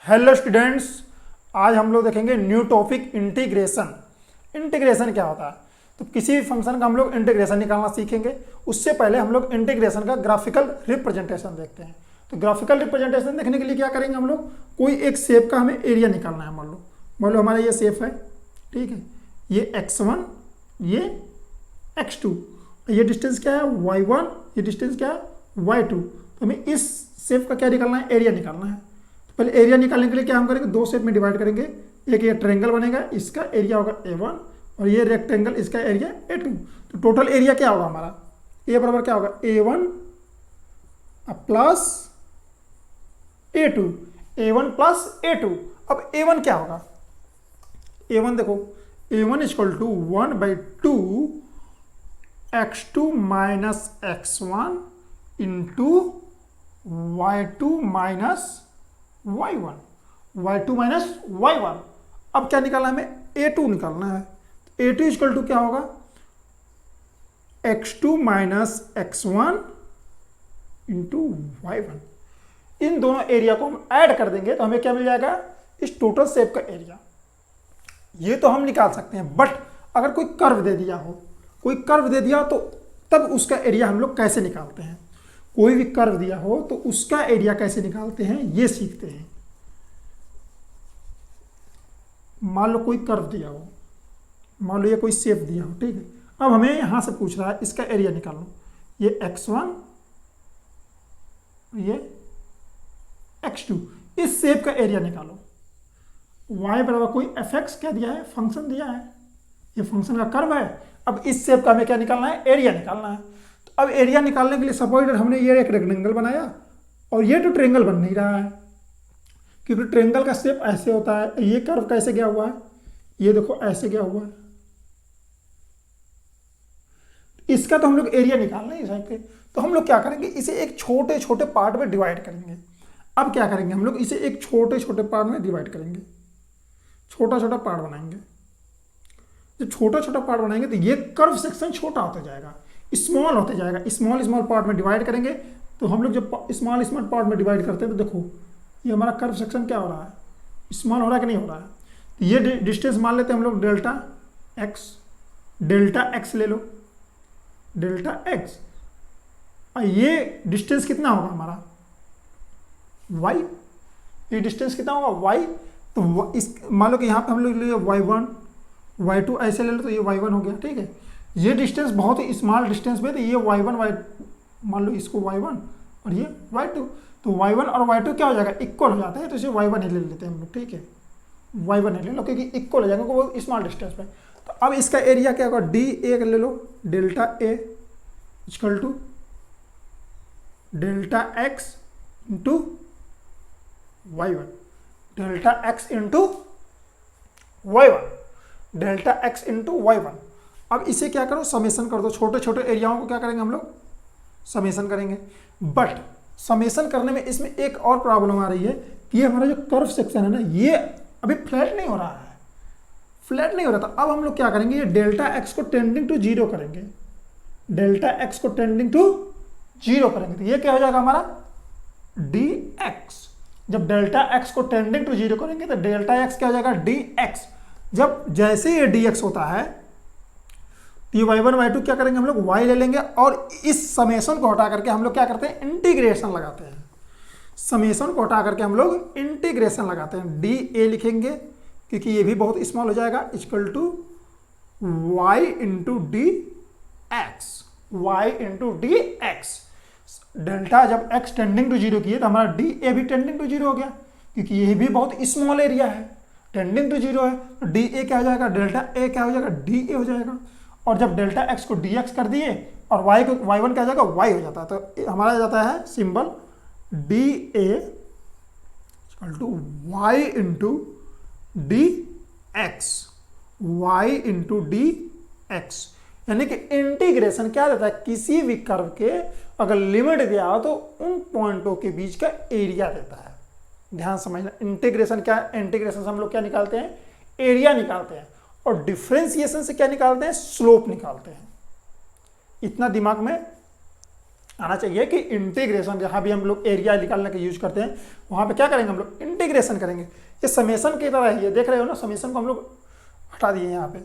Hello students, आज हम लोग देखेंगे न्यू टॉपिक इंटीग्रेशन। इंटीग्रेशन क्या होता है? तो किसी भी फंक्शन का हम लोग इंटीग्रेशन निकालना सीखेंगे। उससे पहले हम लोग इंटीग्रेशन का ग्राफिकल रिप्रेजेंटेशन देखते हैं। तो ग्राफिकल रिप्रेजेंटेशन देखने के लिए क्या करेंगे हम लोग, कोई एक शेप का हमें एरिया निकालना है। मान लो हमारा ये शेप है, ठीक है, ये x1, ये x2, ये डिस्टेंस क्या है y1, ये डिस्टेंस क्या है y2। तो हमें इस शेप का क्या निकालना है, एरिया निकालना है। पहले एरिया निकालने के लिए क्या हम करेंगे, दो शेप में डिवाइड करेंगे। एक ये ट्रायंगल बनेगा, इसका एरिया होगा A1, और ये रेक्टेंगल, इसका एरिया A2। तो टोटल एरिया क्या होगा हमारा, ए बराबर क्या होगा A1 plus A2, A1 plus A2। अब A1 क्या होगा, A1 देखो, A1 equal to 1/2 x2 minus x1 into y2 minus y1, y2 minus y1। अब क्या निकालना है हमें, A2 निकालना है। A2 इक्वल टू क्या होगा, x2 minus x1 into y1। इन दोनों एरिया को हम ऐड कर देंगे तो हमें क्या मिल जाएगा, इस टोटल शेप का एरिया। ये तो हम निकाल सकते हैं, बट अगर कोई कर्व दे दिया हो, कोई कर्व दे दिया तो तब उसका एरिया हम लोग कैसे निकालते हैं। कोई भी कर्व दिया हो तो उसका एरिया कैसे निकालते हैं ये सीखते हैं। मान लो कोई कर्व दिया हो, मान लो ये कोई शेप दिया हो, ठीक है। अब हमें यहां से पूछ रहा है इसका एरिया निकालो। ये x1, ये x2, इस शेप का एरिया निकालो। y बराबर कोई fx क्या दिया है, फंक्शन दिया है, ये फंक्शन का कर्व है। अब इस शेप का हमें क्या निकालना है, एरिया निकालना है। तो अब एरिया निकालने के लिए सपोज हमने ये एक रेक्टेंगल बनाया और ये तो ट्रायंगल बन नहीं रहा है, क्योंकि ट्रायंगल का शेप ऐसे होता है। ये कर्व कैसे गया हुआ है, ये देखो ऐसे गया हुआ है। इसका तो हम लोग एरिया निकालना है इस साइड पे। तो हम लोग क्या करेंगे, इसे एक छोटे छोटे पार्ट में डिवाइड करेंगे। अब क्या करेंगे हम लोग, इसे एक छोटे छोटे पार्ट में डिवाइड करेंगे, छोटा छोटा पार्ट बनाएंगे। जब छोटा छोटा पार्ट बनाएंगे तो ये कर्व सेक्शन छोटा होता जाएगा, स्मॉल होते जाएगा। स्मॉल स्मॉल पार्ट में डिवाइड करेंगे तो हम लोग जब स्मॉल स्मॉल पार्ट में डिवाइड करते हैं तो देखो ये हमारा कर्व सेक्शन क्या हो रहा है, स्मॉल हो रहा है कि नहीं हो रहा है। तो ये डिस्टेंस मान लेते हैं हम लोग डेल्टा एक्स ले लो, डेल्टा एक्स। और ये डिस्टेंस कितना होगा हमारा y, ये डिस्टेंस कितना होगा y। तो इस मान लो कि यहाँ पे हम लोग लिए y1 y2 ऐसे ले लो तो ये y1 हो गया, ठीक है। ये डिस्टेंस बहुत ही स्मॉल डिस्टेंस में, तो ये y1 मान लो इसको y1 और ये y2। तो y1 और y2 क्या हो जाएगा, इक्वल हो जाता है। तो इसे y1 ही ले लेते हैं हम लोग, ठीक है, y1 ही ले लो क्योंकि इक्वल हो जाएगा वो स्मॉल डिस्टेंस में। तो अब इसका एरिया क्या होगा, d1 ले लो, delta a equal to delta x into y1, delta x into y1, delta x into y1। अब इसे क्या करो, समेशन कर दो। छोटे छोटे एरियाओं को क्या करेंगे हम लोग, समेशन करेंगे। बट समेशन करने में इसमें एक और प्रॉब्लम आ रही है कि ये हमारा जो कर्व सेक्शन है ना, ये अभी फ्लैट नहीं हो रहा है, फ्लैट नहीं हो रहा था। अब हम लोग क्या करेंगे, ये डेल्टा एक्स को टेंडिंग टू जीरो करेंगे, डेल्टा एक्स को टेंडिंग टू जीरो करेंगे। तो ये क्या हो जाएगा हमारा dx। जब डेल्टा एक्स को टेंडिंग टू जीरो करेंगे तो डेल्टा एक्स क्या हो जाएगा dx। जब जैसे ये dx होता है तो ये y1 y2 क्या करेंगे हम लोग, y ले लेंगे और इस समेशन को हटा करके हम लोग क्या करते हैं, इंटीग्रेशन लगाते हैं। समेशन को हटा करके हम लोग इंटीग्रेशन लगाते हैं, dA लिखेंगे क्योंकि ये भी बहुत स्मॉल हो जाएगा, equal to y into d x, y into d x. Delta जब x टेंडिंग टू जीरो किए तो हमारा dA भी टेंडिंग टू जीरो हो गया, क्योंकि ये भी बहुत स्मॉल एरिया है, टेंडिंग टू जीरो है। तो dA क्या हो जाएगा, डेल्टा A क्या हो जाएगा, dA हो जाएगा। और जब डेल्टा x को dx कर दिए और y को y1 क्या हो जाएगा, y हो जाता है। तो हमारा जाता है symbol dA equal to y into d x, y into d x. यानी कि इंटीग्रेशन क्या देता है, किसी भी कर्व के अगर लिमिट दिया हो तो उन पॉइंटों के बीच का एरिया देता है। ध्यान समझना, इंटीग्रेशन क्या है, इंटीग्रेशन से हम लोग क्या निकालते हैं, एरिया निकालते हैं। और डिफरेंशिएशन से क्या निकालते हैं, स्लोप निकालते हैं। इतना दिमाग में आना चाहिए कि इंटीग्रेशन, जहाँ भी हम लोग एरिया निकालने के यूज करते हैं वहाँ पे क्या करेंगे हम लोग, इंटीग्रेशन करेंगे। ये समेशन की तरह है, ये देख रहे हो ना, समेशन को हम लोग हटा दिए यहाँ पे।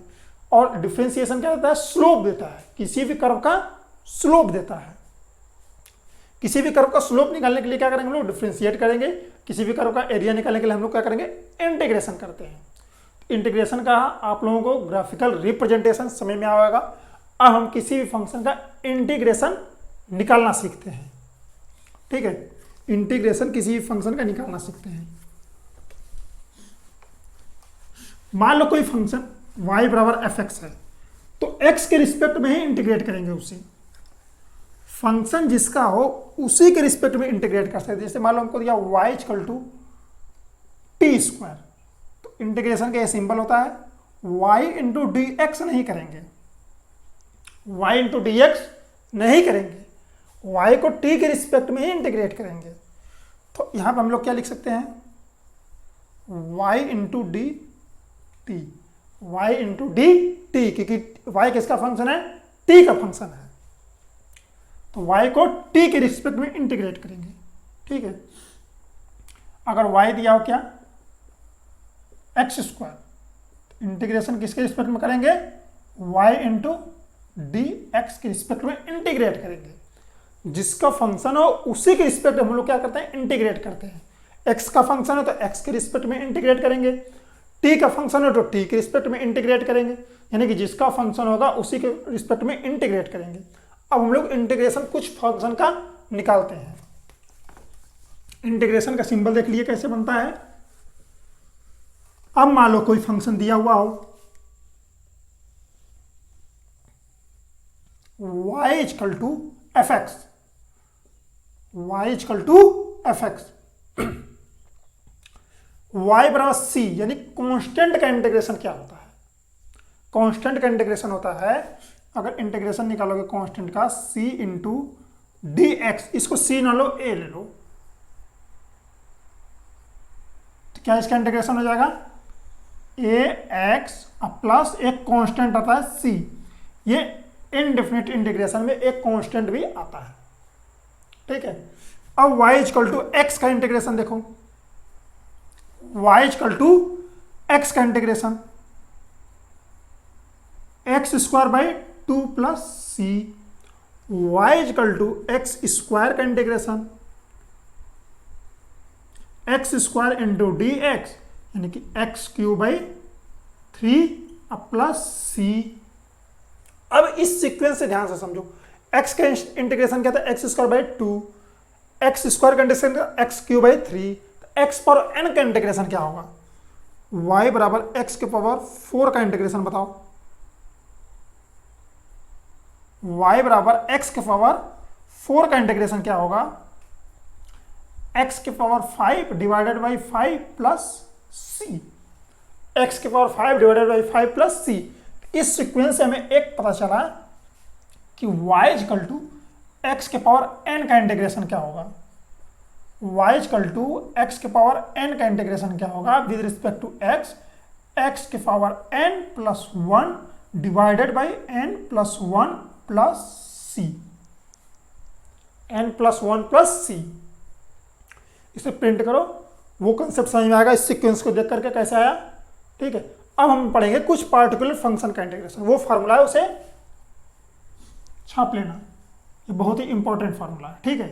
और डिफ्रेंसिएशन क्या देता है, स्लोप देता है, किसी भी कर्व का स्लोप देता है। किसी भी कर्व का स्लोप निकालने के लिए क्या करेंगे हम लोग, डिफ्रेंशिएट करेंगे। किसी भी कर्व का एरिया निकालने के लिए हम लोग क्या करेंगे, इंटीग्रेशन करते हैं। इंटीग्रेशन का आप लोगों को ग्राफिकल रिप्रेजेंटेशन समझ में आएगा। अब हम किसी भी फंक्शन का इंटीग्रेशन निकालना सीखते हैं। ठीक है, इंटीग्रेशन किसी भी फंक्शन का निकालना सीखते हैं। मान लो कोई फंक्शन y बराबर fx है, तो x के रिस्पेक्ट में ही इंटीग्रेट करेंगे उसे। फंक्शन जिसका हो उसी के रिस्पेक्ट में इंटीग्रेट कर सकते हैं। जैसे मान लो हमको दिया y equal to t square, तो इंटीग्रेशन का ये सिंबल होता है y इंटू डी एक्स नहीं करेंगे, y इंटू डी एक्स नहीं करेंगे, y को t के रिस्पेक्ट में ही इंटीग्रेट करेंगे। तो यहां पर हम लोग क्या लिख सकते हैं, y into D T, y into D T, क्योंकि y किसका फंक्शन है, t का फंक्शन है, तो y को t के रिस्पेक्ट में इंटीग्रेट करेंगे। ठीक है, अगर y दिया हो क्या, एक्स स्क्वायर, इंटीग्रेशन किसके रिस्पेक्ट में करेंगे, y इंटू डी एक्स के रिस्पेक्ट में इंटीग्रेट करेंगे। जिसका फंक्शन हो उसी के रिस्पेक्ट हम लोग क्या करते हैं, इंटीग्रेट करते हैं। x का फंक्शन है तो x के रिस्पेक्ट में इंटीग्रेट करेंगे, t का फंक्शन है तो t के रिस्पेक्ट में इंटीग्रेट करेंगे, यानी कि जिसका फंक्शन होगा उसी के रिस्पेक्ट में इंटीग्रेट करेंगे। अब हम लोग इंटीग्रेशन कुछ फंक्शन का निकालते हैं। इंटीग्रेशन का सिंबल देख लिए कैसे बनता है। अब मान लो कोई फंक्शन दिया हुआ हो y equal to f x, y equal to f x, y बराबर c, यानी कांस्टेंट का इंटीग्रेशन क्या होता है, कांस्टेंट का इंटीग्रेशन होता है, अगर इंटीग्रेशन निकालोगे कांस्टेंट का c इंटू डी एक्स, इसको c ना लो a ले लो, तो क्या इसका इंटीग्रेशन हो जाएगा, ए एक्स प्लस एक कांस्टेंट आता है c, ये इनडेफिनिट इंटीग्रेशन में एक कांस्टेंट भी आता है। ठीक है, अब y इक्वल टू एक्स का इंटीग्रेशन देखो, y इक्वल टू एक्स का integration x square by two plus c, y equal to x square का integration x square into d x, यानी कि x cube by three plus c. अब इस sequence से ध्यान से समझो, x का इंटीग्रेशन क्या था, x square by two, x square का integration x cube by three, x power n का इंटीग्रेशन क्या होगा, y बराबर एक्स के पावर 4 का इंटीग्रेशन बताओ, y बराबर एक्स के पावर 4 का इंटीग्रेशन क्या होगा, x के power 5 divided by 5 plus c, x के power 5 divided by 5 plus c. इस सीक्वेंस से हमें एक पता चला कि y इक्वल टू एक्स के पावर n का इंटीग्रेशन क्या होगा, y इक्वल टू एक्स के पावर n का इंटीग्रेशन क्या होगा with respect to x, x के power n plus 1 divided by n plus 1 plus c, n plus 1 plus सी। इसे प्रिंट करो, वो कंसेप्ट समझ में आएगा इस सीक्वेंस को देख करके कैसे आया। ठीक है, अब हम पढ़ेंगे कुछ पार्टिकुलर फंक्शन का इंटीग्रेशन, वो फार्मूला है उसे छाप लेना, ये बहुत ही इंपॉर्टेंट फार्मूला है। ठीक है,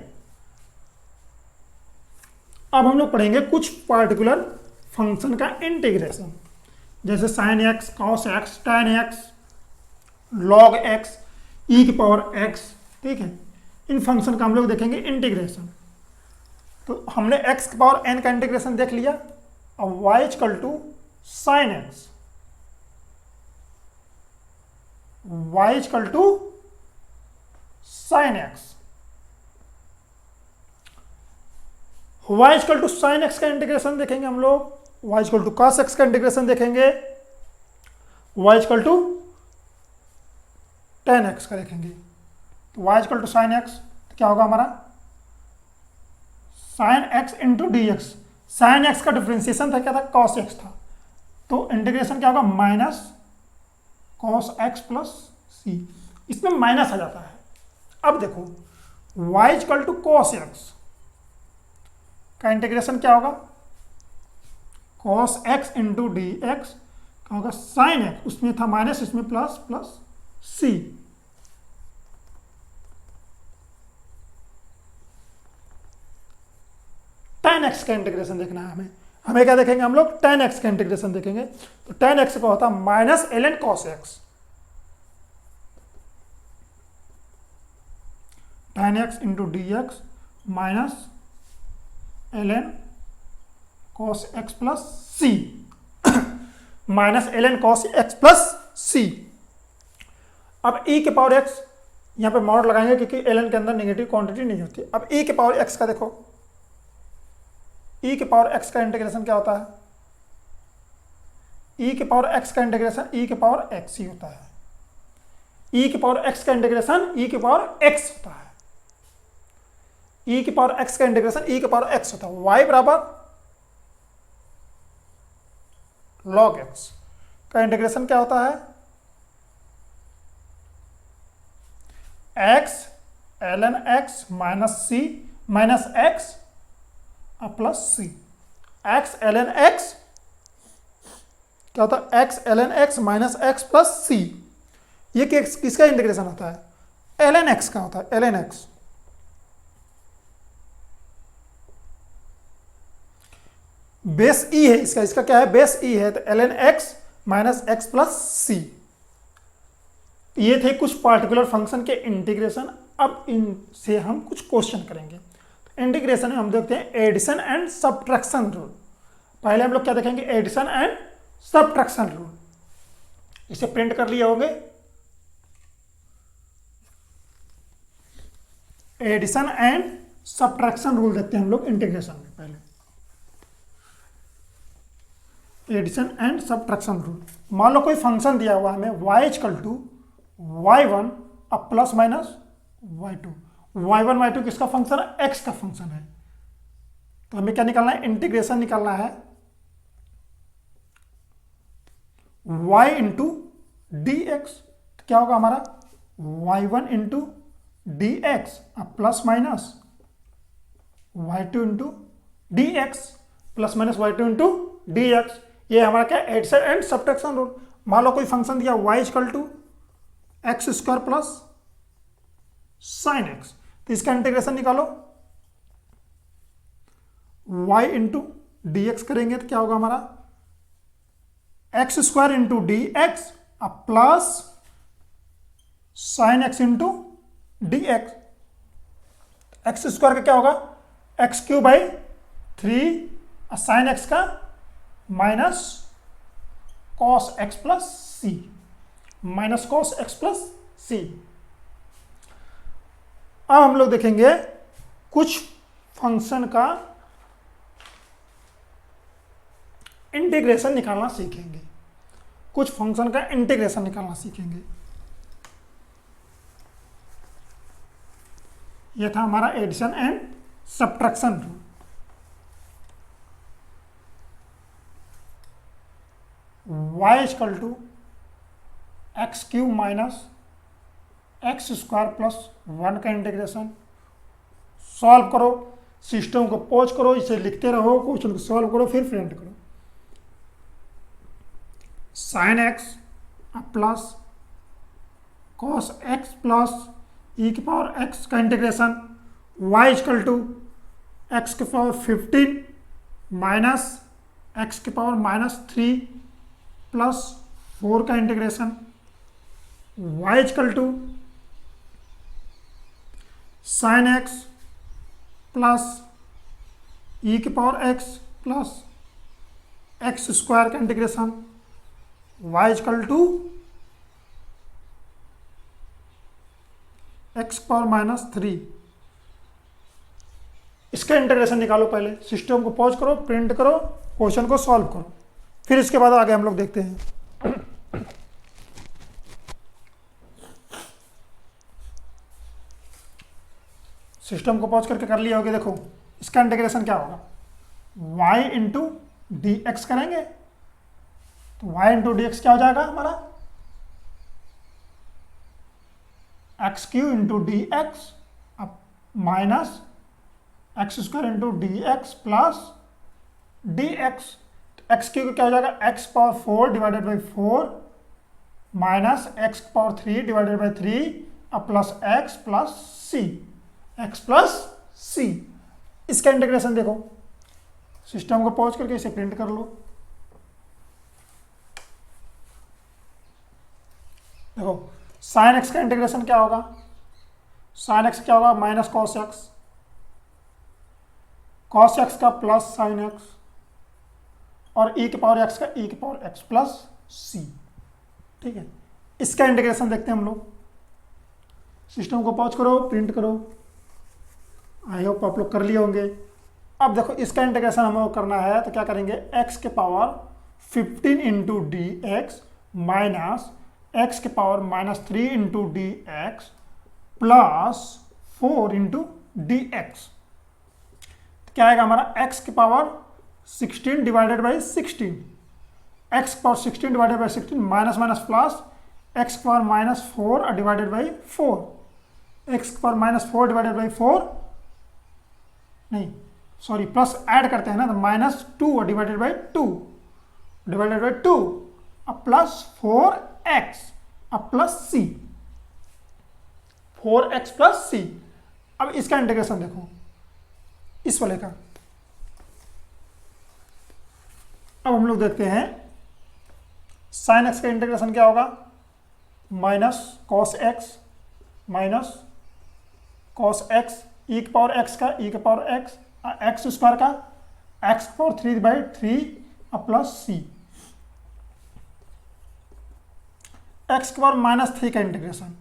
अब हम लोग पढ़ेंगे कुछ पार्टिकुलर फंक्शन का इंटीग्रेशन, जैसे sine x, cos x, tan x, log x, e की पावर एक्स। ठीक है, इन फंक्शन का हम लोग देखेंगे इंटीग्रेशन। तो हमने एक्स की पावर एन का इंटीग्रेशन देख लिया। अब y equal to sine x, y equal to sine x, y equal to sine x का इंटीग्रेशन देखेंगे हम लोग, y equal to cos x का इंटीग्रेशन देखेंगे, y equal to tan x का देखेंगे। तो y equal to sine x तो क्या होगा हमारा, sine x into d x, sine x का डिफ्रेंसिएशन था क्या था, कॉस एक्स था, तो इंटीग्रेशन क्या होगा, minus cos x plus c, इसमें माइनस आ जाता है। अब देखो y equal to cos x का इंटीग्रेशन क्या होगा, cos x into d x क्या होगा, साइन एक्स, उसमें था माइनस, इसमें प्लस, प्लस सी। tan x का इंटीग्रेशन देखना है हमें। हमें क्या देखेंगे हम लोग, tan x का इंटीग्रेशन देखेंगे। तो tan x का होता है minus l n cos x, tan x into d x minus l n cos x plus c, minus l n cos x plus c. अब e के पावर x यहाँ पे मॉड लगाएंगे क्योंकि एल एन के अंदर नेगेटिव क्वांटिटी नहीं होती। अब e के पावर x का देखो, e के पावर x का इंटीग्रेशन क्या होता है, e के पावर x का इंटीग्रेशन e के पावर x ही होता है। e के पावर x का इंटीग्रेशन e के पावर x होता है, e के पावर x का इंटीग्रेशन e के पावर x होता है। y बराबर log x का इंटीग्रेशन क्या होता है, x ln x minus c minus x plus c. x ln x क्या होता है, x ln x minus x plus c. ये किसका इंटीग्रेशन होता है, ln x का होता है, ln x। बेस e है इसका, इसका क्या है, बेस e है, तो ln x minus x plus c. ये थे कुछ पार्टिकुलर फंक्शन के इंटीग्रेशन। अब इनसे हम कुछ क्वेश्चन करेंगे। इंटीग्रेशन में हम देखते हैं एडिशन एंड सब्ट्रैक्शन रूल। पहले हम लोग क्या देखेंगे, एडिशन एंड सब्ट्रैक्शन रूल। इसे प्रिंट कर लिए होंगे। एडिशन एंड सब्ट्रैक्शन रूल देखते हैं हम लोग इंटीग्रेशन में। पहले एडिशन एंड सब्ट्रैक्शन रूल। मान लो कोई फंक्शन दिया हुआ हमें y इक्वल टू y1 अब plus minus y2। y1 y2 किसका फंक्शन है, x का फंक्शन है। तो हमें क्या निकालना है, इंटीग्रेशन निकालना है y इंटू डी एक्स। तो क्या होगा हमारा y1 इंटू डी एक्स अब plus minus y2 into d x plus minus y2 into d x. ये हमारा क्या, एडिशन एंड सब्ट्रैक्शन रूल। मान लो कोई फंक्शन दिया y equal to x square plus sine x, तो इसका इंटीग्रेशन निकालो। y इंटू डी एक्स करेंगे तो क्या होगा हमारा, x square into d x अब plus sine x into d x. X square का क्या होगा, x cube by 3 sine x का minus cos x plus c, minus cos x plus c. अब हम लोग देखेंगे कुछ फंक्शन का इंटीग्रेशन निकालना सीखेंगे। कुछ फंक्शन का इंटीग्रेशन निकालना सीखेंगे। यह था हमारा addition and subtraction rule. y equal to x cube minus x square plus 1 का इंटीग्रेशन। सॉल्व करो, सिस्टम को पॉज करो, इसे लिखते रहो, क्वेश्चन को सॉल्व करो, फिर प्रिंट करो। Sine x plus cos x plus e की पावर एक्स का integration y equal to x की पावर 15 माइनस एक्स की पावर माइनस 3 प्लस 4 का integration y equal to sine x plus e की power x plus x square का integration y equal to x power minus 3। इसका integration निकालो। पहले system को pause करो, प्रिंट करो, क्वेश्चन को सॉल्व करो, फिर इसके बाद आगे हम लोग देखते हैं। सिस्टम को पॉज करके कर लिया होगा। देखो इसका इंटीग्रेशन क्या होगा, y इंटू डी एक्स करेंगे तो y इंटू डी एक्स क्या हो जाएगा हमारा, x cube into d x अब minus x square into d x plus d x, x cube क्या हो जाएगा, x power 4 divided by 4 minus x power 3 divided by 3 plus x plus c, x plus c. इसका integration देखो, system को pause करके इसे print कर लो। देखो साइन एक्स का इंटीग्रेशन क्या होगा, साइन एक्स क्या होगा, minus cos x, cos x का प्लस साइन एक्स, और ई के पावर एक्स का ई के पावर एक्स प्लस सी। ठीक है, इसका इंटीग्रेशन देखते हैं हम लोग। सिस्टम को पॉज करो, प्रिंट करो। आई होप आप लोग कर लिए होंगे। अब देखो इसका इंटीग्रेशन हमें करना है तो क्या करेंगे, एक्स के power 15 into d x minus x के power -3 into d x plus 4 into d x. क्या आएगा हमारा, एक्स के power 16 divided by 16, x power 16 divided by 16 minus minus plus x power -4 divided by 4, x power -4 divided by 4 नहीं sorry plus add करते हैं ना, तो -2 डिवाइडेड बाई 2 डिवाइडेड बाई 2 अब प्लस 4x अब plus c, 4x plus c। अब इसका integration देखो इस वाले का। अब हम लोग देखते हैं साइन एक्स का इंटीग्रेशन क्या होगा, minus cos x minus cos x e के पावर एक्स का ई के पावर एक्स, एक्स स्क्वायर का x power 3/3 plus c, x के पावर -3 का इंटीग्रेशन,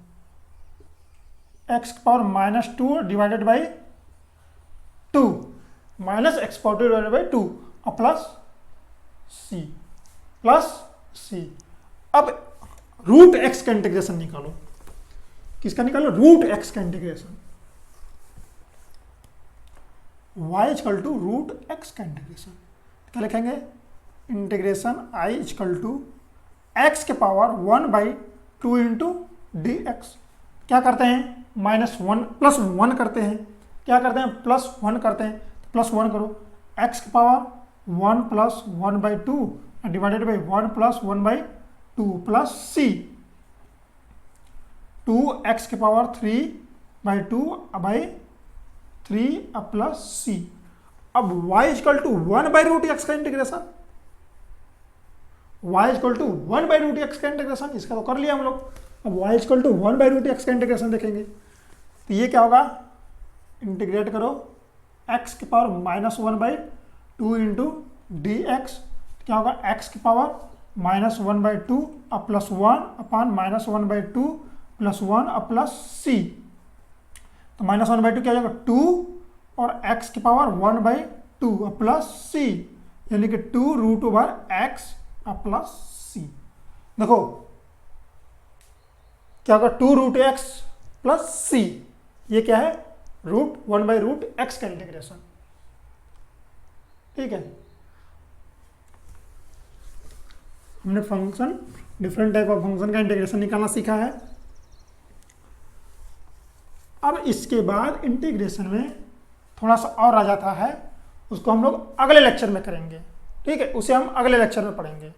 एक्स के power -2 divided by 2 minus x power 2 divided by 2 plus c. अब root x का integration निकालो। किसका निकालो, रूट एक्स का integration. y equal to root x का इंटीग्रेशन क्या लिखेंगे, integration i equal to x के पावर 1/2 इंटू डी एक्स। क्या करते हैं, -1 प्लस 1 करते हैं, क्या करते हैं प्लस 1 करते हैं, प्लस 1 करो, एक्स के power 1 plus 1/2 divided by 1 plus 1/2 plus c, 2x के पावर 3/2/3 प्लस सी। अब y इक्वल टू 1/√x का integration, y equal to 1/√x का इंटीग्रेशन, इसका तो कर लिया हम लोग। अब y इक्वल टू 1/√x का इंटीग्रेशन देखेंगे तो ये क्या होगा, इंटीग्रेट करो x के पावर -1/2 इंटू डी एक्स, क्या होगा x के पावर -1/2 प्लस 1 अपान -1/2 प्लस 1 प्लस सी। तो -1/2 क्या हो जाएगा 2 और x की पावर 1/2 प्लस सी, यानी कि 2√x प्लस सी। देखो क्या होगा 2√x प्लस सी, ये क्या है, √1/√x का इंटीग्रेशन। ठीक है, हमने function, different type of function का इंटीग्रेशन निकालना सीखा है। अब इसके बाद इंटीग्रेशन में थोड़ा सा और आ जाता है, उसको हम लोग अगले लेक्चर में करेंगे। ठीक है, उसे हम अगले लेक्चर में पढ़ेंगे।